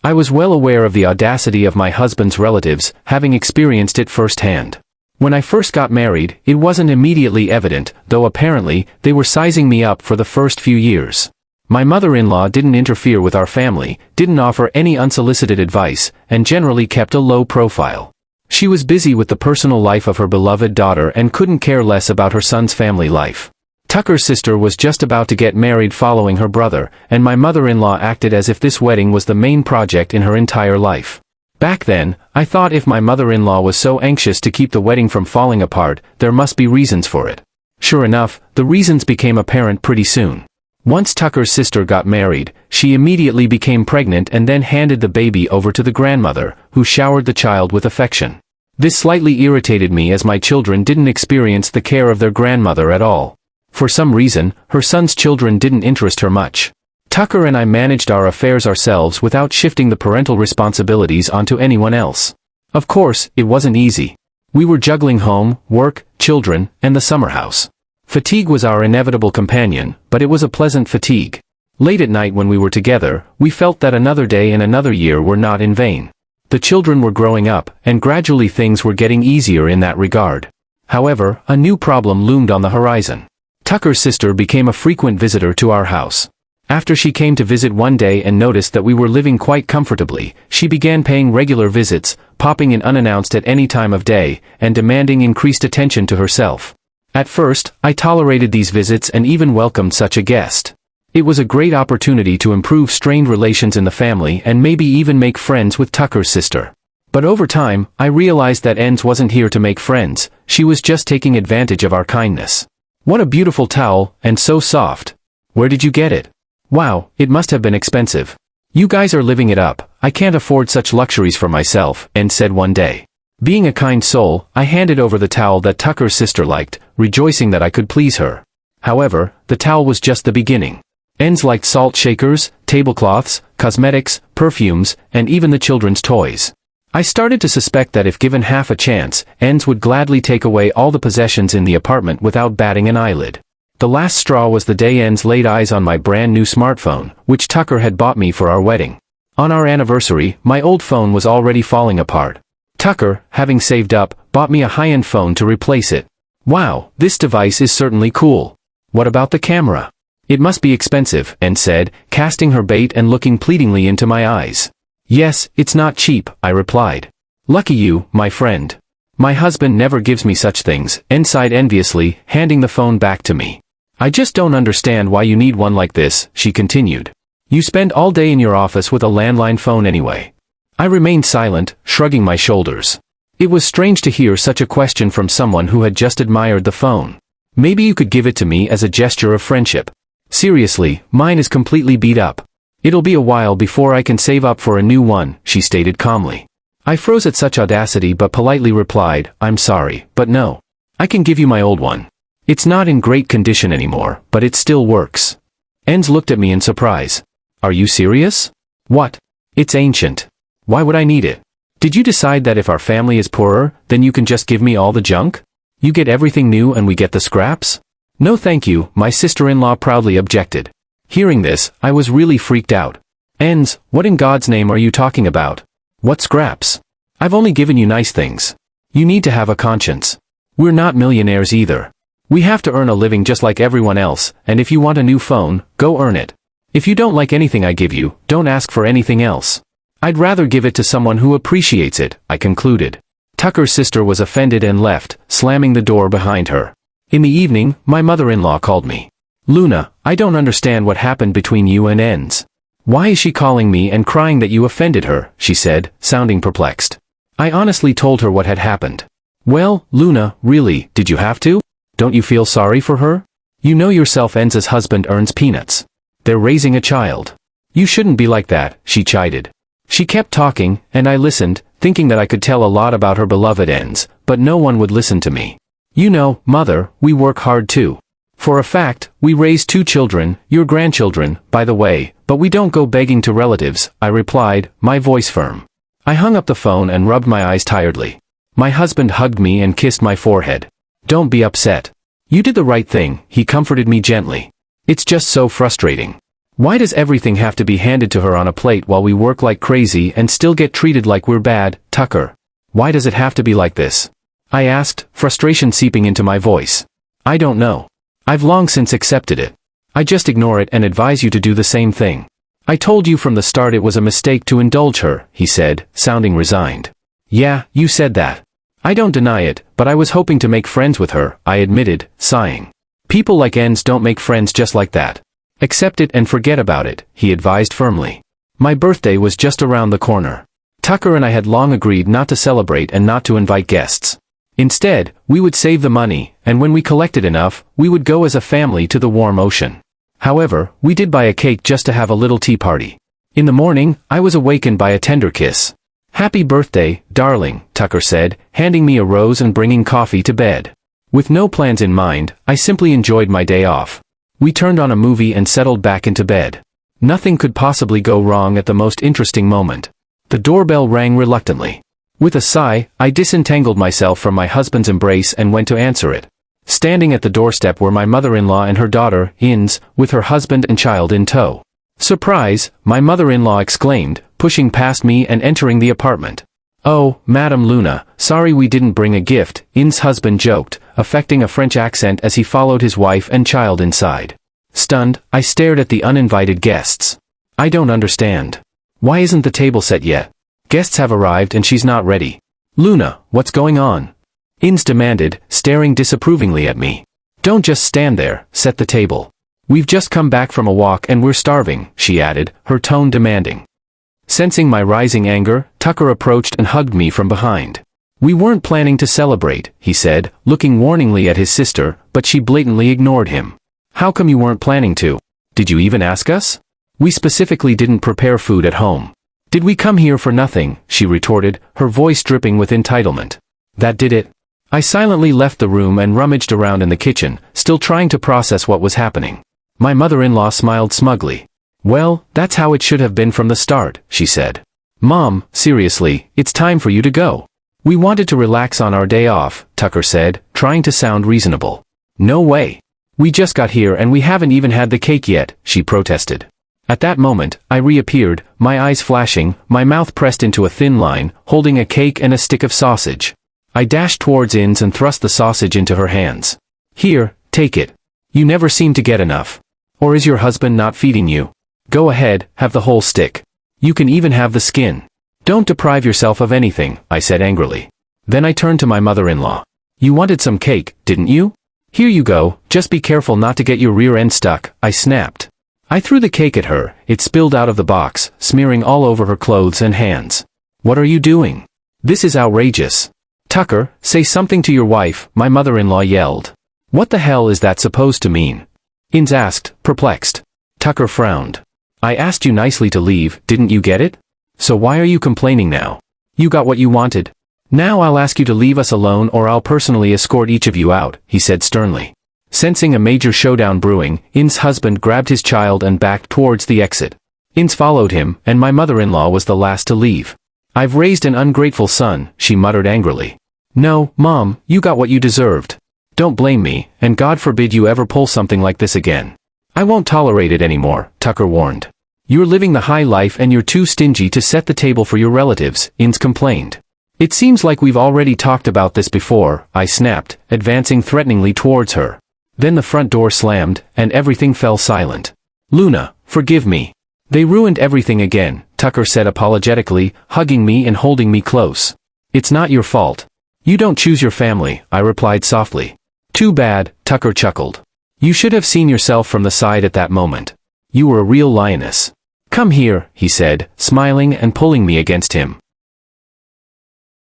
I was well aware of the audacity of my husband's relatives, having experienced it firsthand. When I first got married, it wasn't immediately evident, though apparently, they were sizing me up for the first few years. My mother-in-law didn't interfere with our family, didn't offer any unsolicited advice, and generally kept a low profile. She was busy with the personal life of her beloved daughter and couldn't care less about her son's family life. Tucker's sister was just about to get married following her brother, and my mother-in-law acted as if this wedding was the main project in her entire life. Back then, I thought if my mother-in-law was so anxious to keep the wedding from falling apart, there must be reasons for it. Sure enough, the reasons became apparent pretty soon. Once Tucker's sister got married, she immediately became pregnant and then handed the baby over to the grandmother, who showered the child with affection. This slightly irritated me as my children didn't experience the care of their grandmother at all. For some reason, her son's children didn't interest her much. Tucker and I managed our affairs ourselves without shifting the parental responsibilities onto anyone else. Of course, it wasn't easy. We were juggling home, work, children, and the summer house. Fatigue was our inevitable companion, but it was a pleasant fatigue. Late at night when we were together, we felt that another day and another year were not in vain. The children were growing up, and gradually things were getting easier in that regard. However, a new problem loomed on the horizon. Tucker's sister became a frequent visitor to our house. After she came to visit one day and noticed that we were living quite comfortably, she began paying regular visits, popping in unannounced at any time of day, and demanding increased attention to herself. At first, I tolerated these visits and even welcomed such a guest. It was a great opportunity to improve strained relations in the family and maybe even make friends with Tucker's sister. But over time, I realized that Enz wasn't here to make friends, she was just taking advantage of our kindness. What a beautiful towel, and so soft. Where did you get it? Wow, it must have been expensive. You guys are living it up, I can't afford such luxuries for myself, Enz said one day. Being a kind soul, I handed over the towel that Tucker's sister liked, rejoicing that I could please her. However, the towel was just the beginning. Enz liked salt shakers, tablecloths, cosmetics, perfumes, and even the children's toys. I started to suspect that if given half a chance, Enz would gladly take away all the possessions in the apartment without batting an eyelid. The last straw was the day Enz laid eyes on my brand new smartphone, which Tucker had bought me for our wedding. On our anniversary, my old phone was already falling apart. Tucker, having saved up, bought me a high-end phone to replace it. Wow, this device is certainly cool. What about the camera? It must be expensive, Enz said, casting her bait and looking pleadingly into my eyes. Yes, it's not cheap, I replied. Lucky you, my friend. My husband never gives me such things, Enz sighed enviously, handing the phone back to me. I just don't understand why you need one like this, she continued. You spend all day in your office with a landline phone anyway. I remained silent, shrugging my shoulders. It was strange to hear such a question from someone who had just admired the phone. Maybe you could give it to me as a gesture of friendship. Seriously, mine is completely beat up. It'll be a while before I can save up for a new one, she stated calmly. I froze at such audacity but politely replied, I'm sorry, but no. I can give you my old one. It's not in great condition anymore, but it still works. Enz looked at me in surprise. Are you serious? What? It's ancient. Why would I need it? Did you decide that if our family is poorer, then you can just give me all the junk? You get everything new and we get the scraps? No thank you, my sister-in-law proudly objected. Hearing this, I was really freaked out. Enz, what in God's name are you talking about? What scraps? I've only given you nice things. You need to have a conscience. We're not millionaires either. We have to earn a living just like everyone else, and if you want a new phone, go earn it. If you don't like anything I give you, don't ask for anything else. I'd rather give it to someone who appreciates it, I concluded. Tucker's sister was offended and left, slamming the door behind her. In the evening, my mother-in-law called me. Luna, I don't understand what happened between you and Enz. Why is she calling me and crying that you offended her, she said, sounding perplexed. I honestly told her what had happened. Well, Luna, really, did you have to? Don't you feel sorry for her? You know yourself Enz's husband earns peanuts. They're raising a child. You shouldn't be like that, she chided. She kept talking, and I listened, thinking that I could tell a lot about her beloved Enz, but no one would listen to me. You know, Mother, we work hard too. For a fact, we raise 2 children, your grandchildren, by the way, but we don't go begging to relatives, I replied, my voice firm. I hung up the phone and rubbed my eyes tiredly. My husband hugged me and kissed my forehead. Don't be upset. You did the right thing, he comforted me gently. It's just so frustrating. Why does everything have to be handed to her on a plate while we work like crazy and still get treated like we're bad, Tucker? Why does it have to be like this? I asked, frustration seeping into my voice. I don't know. I've long since accepted it. I just ignore it and advise you to do the same thing. I told you from the start it was a mistake to indulge her, he said, sounding resigned. Yeah, you said that. I don't deny it, but I was hoping to make friends with her, I admitted, sighing. People like Ens don't make friends just like that. Accept it and forget about it, he advised firmly. My birthday was just around the corner. Tucker and I had long agreed not to celebrate and not to invite guests. Instead, we would save the money, and when we collected enough, we would go as a family to the warm ocean. However, we did buy a cake just to have a little tea party. In the morning, I was awakened by a tender kiss. Happy birthday, darling, Tucker said, handing me a rose and bringing coffee to bed. With no plans in mind, I simply enjoyed my day off. We turned on a movie and settled back into bed. Nothing could possibly go wrong at the most interesting moment. The doorbell rang reluctantly. With a sigh, I disentangled myself from my husband's embrace and went to answer it. Standing at the doorstep were my mother-in-law and her daughter, Ins, with her husband and child in tow. Surprise, my mother-in-law exclaimed, pushing past me and entering the apartment. Oh, Madame Luna, sorry we didn't bring a gift, Ins' husband joked, affecting a French accent as he followed his wife and child inside. Stunned, I stared at the uninvited guests. I don't understand. Why isn't the table set yet? Guests have arrived and she's not ready. Luna, what's going on? Ins demanded, staring disapprovingly at me. Don't just stand there, set the table. We've just come back from a walk and we're starving, she added, her tone demanding. Sensing my rising anger, Tucker approached and hugged me from behind. We weren't planning to celebrate, he said, looking warningly at his sister, but she blatantly ignored him. How come you weren't planning to? Did you even ask us? We specifically didn't prepare food at home. Did we come here for nothing? She retorted, her voice dripping with entitlement. That did it. I silently left the room and rummaged around in the kitchen, still trying to process what was happening. My mother-in-law smiled smugly. Well, that's how it should have been from the start, she said. Mom, seriously, it's time for you to go. We wanted to relax on our day off, Tucker said, trying to sound reasonable. No way. We just got here and we haven't even had the cake yet, she protested. At that moment, I reappeared, my eyes flashing, my mouth pressed into a thin line, holding a cake and a stick of sausage. I dashed towards Ins and thrust the sausage into her hands. Here, take it. You never seem to get enough. Or is your husband not feeding you? Go ahead, have the whole stick. You can even have the skin. Don't deprive yourself of anything, I said angrily. Then I turned to my mother-in-law. You wanted some cake, didn't you? Here you go, just be careful not to get your rear end stuck, I snapped. I threw the cake at her, it spilled out of the box, smearing all over her clothes and hands. What are you doing? This is outrageous. Tucker, say something to your wife, my mother-in-law yelled. What the hell is that supposed to mean? Ins asked, perplexed. Tucker frowned. I asked you nicely to leave, didn't you get it? So why are you complaining now? You got what you wanted. Now I'll ask you to leave us alone or I'll personally escort each of you out, he said sternly. Sensing a major showdown brewing, Ins' husband grabbed his child and backed towards the exit. Ins followed him, and my mother-in-law was the last to leave. I've raised an ungrateful son, she muttered angrily. No, Mom, you got what you deserved. Don't blame me, and God forbid you ever pull something like this again. I won't tolerate it anymore, Tucker warned. You're living the high life and you're too stingy to set the table for your relatives, Ins complained. It seems like we've already talked about this before, I snapped, advancing threateningly towards her. Then the front door slammed, and everything fell silent. Luna, forgive me. They ruined everything again, Tucker said apologetically, hugging me and holding me close. It's not your fault. You don't choose your family, I replied softly. Too bad, Tucker chuckled. You should have seen yourself from the side at that moment. You were a real lioness. Come here, he said, smiling and pulling me against him.